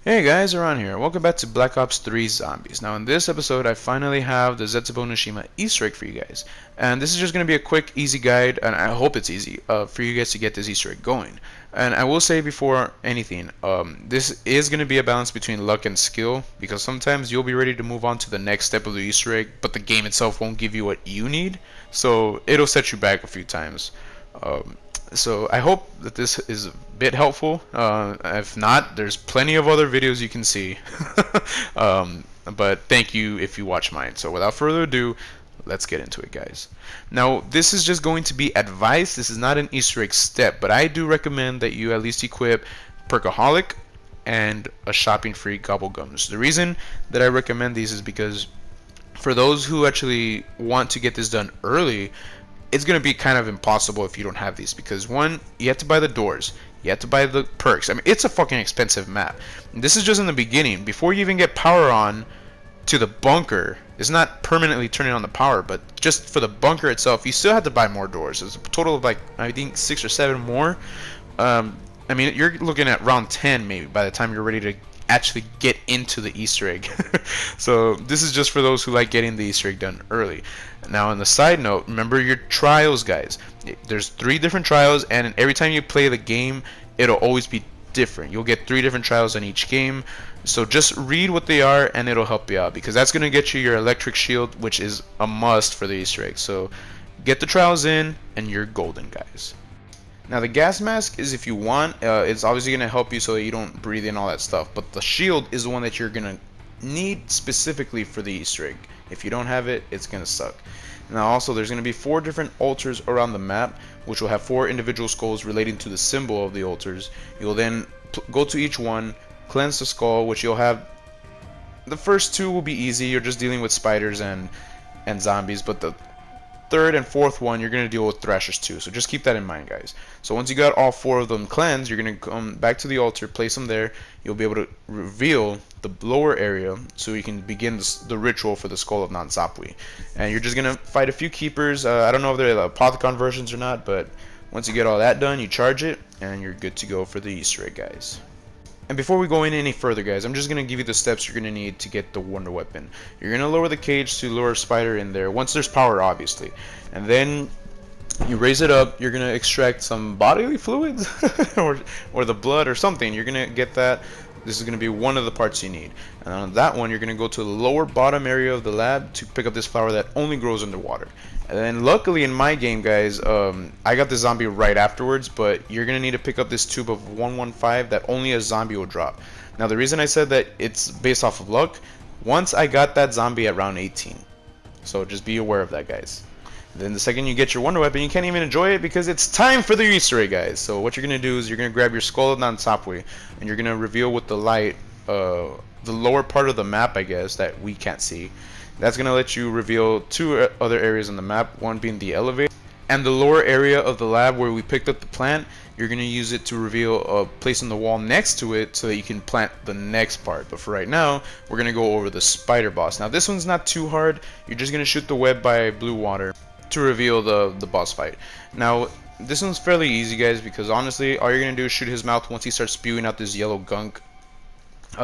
Hey guys, Aron here. Welcome back to Black Ops 3 Zombies. Now in this episode I finally have the Zetsubou no Shima Easter egg for you guys. And this is just going to be a quick, easy guide, and I hope it's easy, for you guys to get this Easter egg going. And I will say before anything, this is going to be a balance between luck and skill, because sometimes you'll be ready to move on to the next step of the Easter egg, but the game itself won't give you what you need, so it'll set you back a few times. So I hope that this is a bit helpful. If not, there's plenty of other videos you can see. But thank you if you watch mine. So without further ado, let's get into it, guys. Now, this is just going to be advice. This is not an Easter egg step, but I do recommend that you at least equip Perkaholic and a shopping free Gobblegums. The reason that I recommend these is because for those who actually want to get this done early, it's going to be kind of impossible if you don't have these, because one, you have to buy the doors, you have to buy the perks. I mean, it's a fucking expensive map. And this is just in the beginning. Before you even get power on to the bunker, it's not permanently turning on the power, but just for the bunker itself, you still have to buy more doors. There's a total of like, I think 6 or 7 more. I mean, you're looking at round 10 maybe by the time you're ready to actually get into the Easter egg. So this is just for those who like getting the Easter egg done early. Now, on the side note, remember your trials, guys. There's 3 different trials, and every time you play the game, it'll always be different. You'll get 3 different trials in each game. So just read what they are, and it'll help you out, because that's going to get you your electric shield, which is a must for the Easter egg. So get the trials in, and you're golden, guys. Now, the gas mask is if you want. It's obviously going to help you so that you don't breathe in all that stuff. But the shield is the one that you're going to need specifically for the Easter egg. If you don't have it, it's going to suck. Now, also, there's going to be 4 different altars around the map, which will have 4 individual skulls relating to the symbol of the altars. You'll then go to each one, cleanse the skull, which you'll have. The first 2 will be easy. You're just dealing with spiders and zombies. But the 3rd and 4th one, you're going to deal with thrashers too. So just keep that in mind, guys. So once you got all 4 of them cleansed, you're going to come back to the altar, place them there. You'll be able to reveal the lower area so you can begin the ritual for the skull of Zetsubou. And you're just going to fight a few keepers. I don't know if they're Apothicon versions or not, but once you get all that done, you charge it, and you're good to go for the Easter egg, guys. And before we go in any further, guys, I'm just going to give you the steps you're going to need to get the Wonder Weapon. You're going to lower the cage to lure a spider in there, once there's power, obviously. And then you raise it up, you're going to extract some bodily fluids, or the blood or something. You're going to get that. This is going to be one of the parts you need. And on that one, you're going to go to the lower bottom area of the lab to pick up this flower that only grows underwater. And then luckily in my game, guys, I got the zombie right afterwards, but you're going to need to pick up this tube of 115 that only a zombie will drop. Now, the reason I said that it's based off of luck, once I got that zombie at round 18. So just be aware of that, guys. Then the second you get your Wonder Weapon, you can't even enjoy it because it's time for the Easter egg, guys. So what you're going to do is you're going to grab your skull of Zetsubou, and you're going to reveal with the light the lower part of the map, I guess, that we can't see. That's going to let you reveal 2 other areas on the map, one being the elevator and the lower area of the lab where we picked up the plant. You're going to use it to reveal a place on the wall next to it so that you can plant the next part. But for right now, we're going to go over the spider boss. Now, this one's not too hard. You're just going to shoot the web by blue water to reveal the boss fight. Now, this one's fairly easy, guys, because honestly, all you're going to do is shoot his mouth once he starts spewing out this yellow gunk.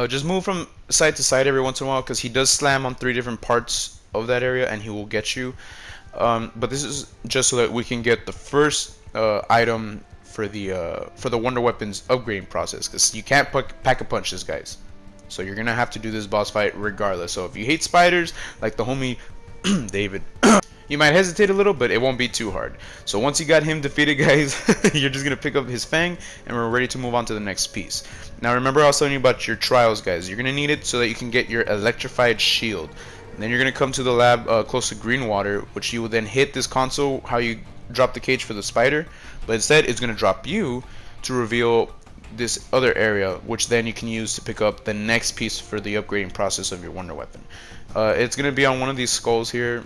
Just move from side to side every once in a while, because he does slam on 3 different parts of that area and he will get you. But this is just so that we can get the first item for the Wonder Weapons upgrading process, because you can't pack a punch this, guys. So you're gonna have to do this boss fight regardless. So if you hate spiders, like the homie David, you might hesitate a little, but it won't be too hard. So once you got him defeated, guys, you're just going to pick up his fang, and we're ready to move on to the next piece. Now, remember I was telling you about your trials, guys. You're going to need it so that you can get your electrified shield. And then you're going to come to the lab close to green water, which you will then hit this console, how you drop the cage for the spider. But instead, it's going to drop you to reveal this other area, which then you can use to pick up the next piece for the upgrading process of your Wonder Weapon. It's going to be on one of these skulls here.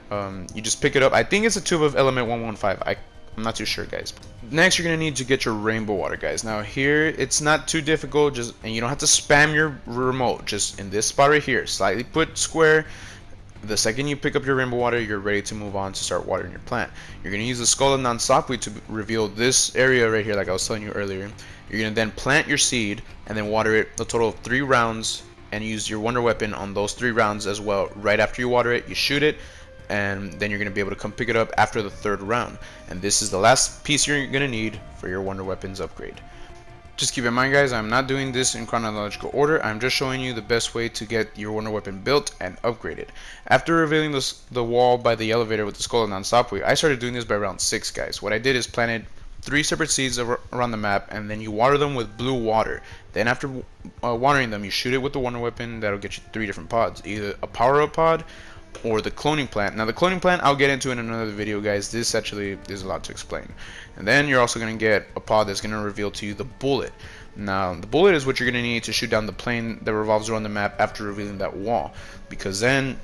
You just pick it up. I think it's a tube of element 115. I'm not too sure, guys. Next, you're going to need to get your rainbow water, guys. Now here, it's not too difficult, and you don't have to spam your remote. Just in this spot right here, slightly put square, The second you pick up your rainbow water, you're ready to move on to start watering your plant. You're going to use the skull of Nansapui to reveal this area right here, like I was telling you earlier. You're going to then plant your seed and then water it a total of 3 rounds and use your wonder weapon on those 3 rounds as well. Right after you water it, you shoot it, and then you're going to be able to come pick it up after the 3rd round. And this is the last piece you're going to need for your wonder weapons upgrade. Just keep in mind, guys, I'm not doing this in chronological order. I'm just showing you the best way to get your wonder weapon built and upgraded. After revealing the wall by the elevator with the skull of Nansapui, I started doing this by round 6, guys. What I did is planted 3 separate seeds around the map, and then you water them with blue water. Then after watering them, you shoot it with the wonder weapon. That'll get you 3 different pods, either a power-up pod or the cloning plant. Now the cloning plant I'll get into in another video, guys. This actually is a lot to explain. And then you're also going to get a pod that's going to reveal to you the bullet. Now the bullet is what you're going to need to shoot down the plane that revolves around the map after revealing that wall, because then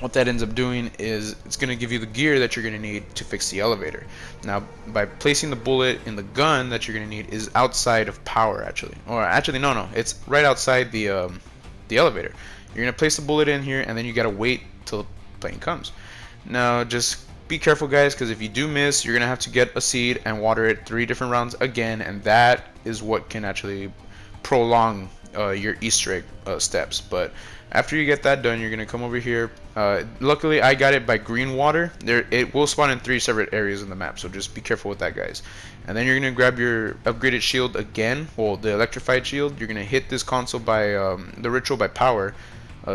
what that ends up doing is it's going to give you the gear that you're going to need to fix the elevator. Now by placing the bullet in the gun that you're going to need is outside of power, actually, or actually no, it's right outside the elevator. You're going to place the bullet in here, and then you got to wait till the plane comes. Now just be careful, guys, because if you do miss, you're gonna have to get a seed and water it 3 different rounds again, and that is what can actually prolong your Easter egg steps. But after you get that done, you're gonna come over here. Luckily I got it by green water. It will spawn in 3 separate areas in the map, so just be careful with that, guys. And then you're gonna grab your upgraded shield again, well, the electrified shield. You're gonna hit this console by the ritual by power,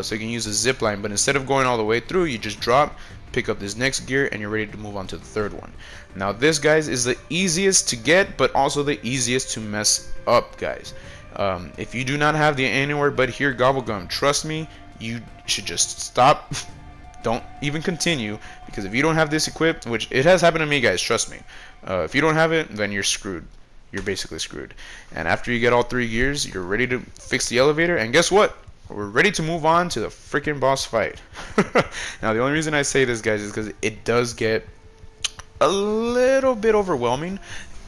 so you can use a zip line, but instead of going all the way through, you just drop, pick up this next gear, and you're ready to move on to the 3rd one. Now this, guys, is the easiest to get, but also the easiest to mess up, guys. If you do not have the anywhere but here gobblegum, trust me, you should just stop. Don't even continue, because if you don't have this equipped, which it has happened to me, guys, trust me, if you don't have it, then you're screwed. You're basically screwed. And after you get all 3 gears, you're ready to fix the elevator, and guess what? We're ready to move on to the freaking boss fight. Now the only reason I say this, guys, is because it does get a little bit overwhelming,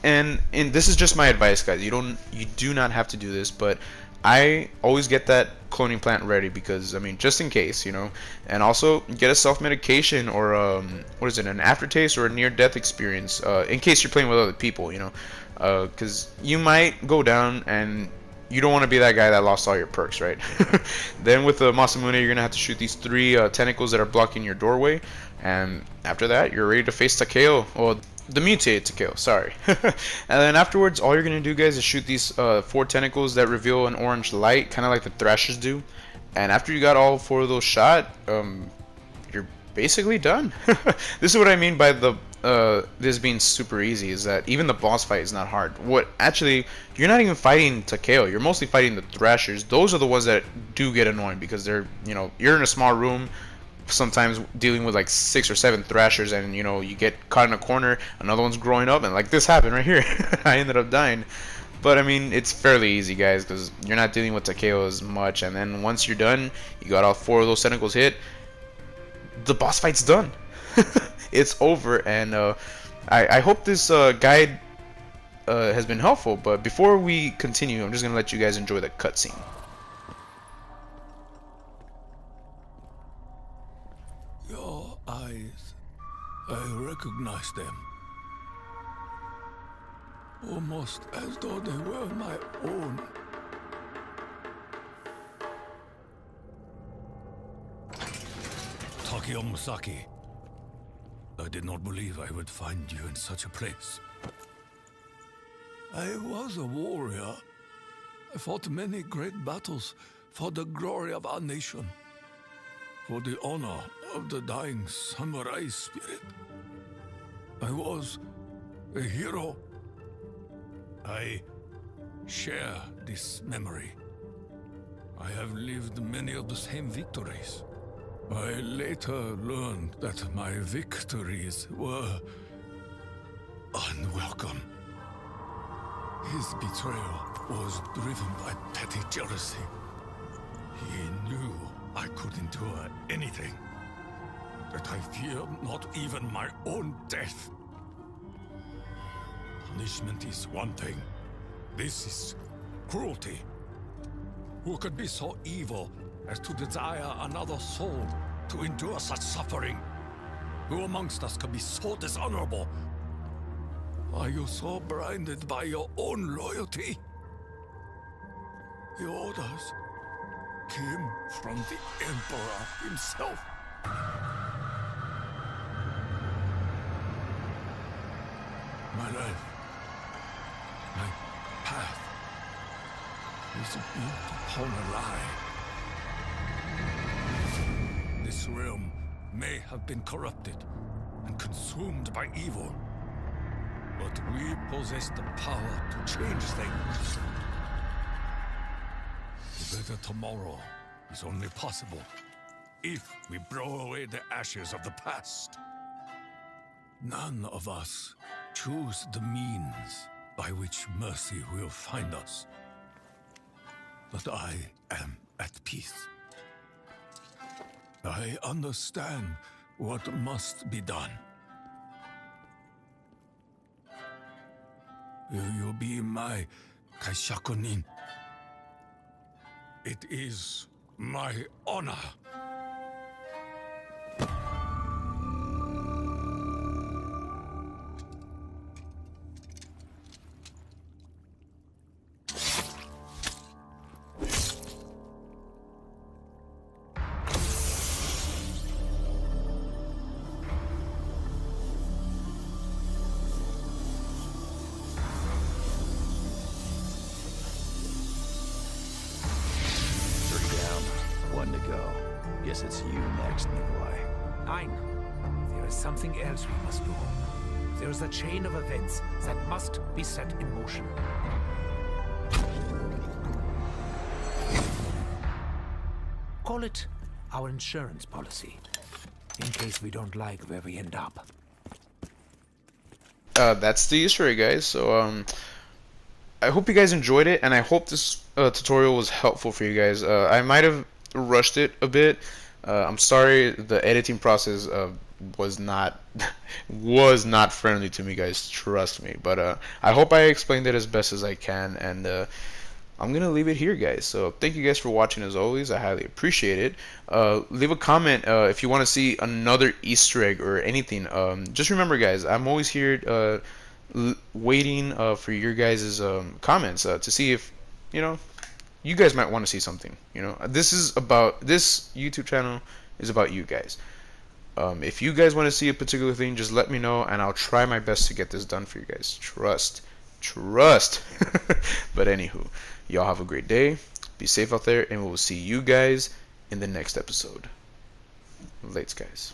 and this is just my advice, guys. You do not have to do this, but I always get that cloning plant ready, because I mean, just in case, you know. And also get a self-medication or what is it, an aftertaste or a near-death experience, in case you're playing with other people, you know, because you might go down and you don't want to be that guy that lost all your perks, right? Then with the Masamune, you're gonna have to shoot these 3 tentacles that are blocking your doorway, and after that, you're ready to face Takeo, or the mutated Takeo, sorry. And then afterwards, all you're gonna do, guys, is shoot these 4 tentacles that reveal an orange light, kind of like the Thrashers do. And after you got all 4 of those shot, you're basically done. This is what I mean by this being super easy, is that even the boss fight is not hard. What actually, you're not even fighting Takeo, you're mostly fighting the Thrashers. Those are the ones that do get annoying, because they're, you know, you're in a small room sometimes dealing with like 6 or 7 Thrashers, and you know, you get caught in a corner, another one's growing up, and like this happened right here. I ended up dying. But I mean, it's fairly easy, guys, because you're not dealing with Takeo as much. And then once you're done, you got all 4 of those tentacles hit, the boss fight's done. It's over. And I hope this guide has been helpful. But before we continue, I'm just gonna let you guys enjoy the cutscene. Your eyes, I recognize them. Almost as though they were my own. Takeo Musaki. I did not believe I would find you in such a place. I was a warrior. I fought many great battles for the glory of our nation, for the honor of the dying samurai spirit. I was a hero. I share this memory. I have lived many of the same victories. I later learned that my victories were unwelcome. His betrayal was driven by petty jealousy. He knew I could endure anything, that I feared not even my own death. Punishment is one thing. This is cruelty. Who could be so evil as to desire another soul to endure such suffering? Who amongst us can be so dishonorable? Are you so blinded by your own loyalty? The orders came from the Emperor himself. My life, my path, is built upon a lie. This realm may have been corrupted and consumed by evil, but we possess the power to change things. A better tomorrow is only possible if we blow away the ashes of the past. None of us choose the means by which mercy will find us. But I am at peace. I understand what must be done. Will you be my kaishakunin? It is my honor. One to go. Guess it's you next, Nikolai. Nein. There is something else we must do. There is a chain of events that must be set in motion. Call it our insurance policy, in case we don't like where we end up. That's the Easter egg, guys. So I hope you guys enjoyed it, and I hope this tutorial was helpful for you guys. I might have rushed it a bit. I'm sorry, the editing process was not friendly to me, guys, trust me. But I hope I explained it as best as I can, and I'm gonna leave it here, guys. So thank you guys for watching. As always, I highly appreciate it. Leave a comment if you want to see another Easter egg or anything. Just remember, guys, I'm always here waiting for your guys' comments to see if you guys might want to see something. This YouTube channel is about you guys. If you guys want to see a particular thing, just let me know, and I'll try my best to get this done for you guys. Trust. But anywho, y'all have a great day. Be safe out there, and we'll see you guys in the next episode. Lates, guys.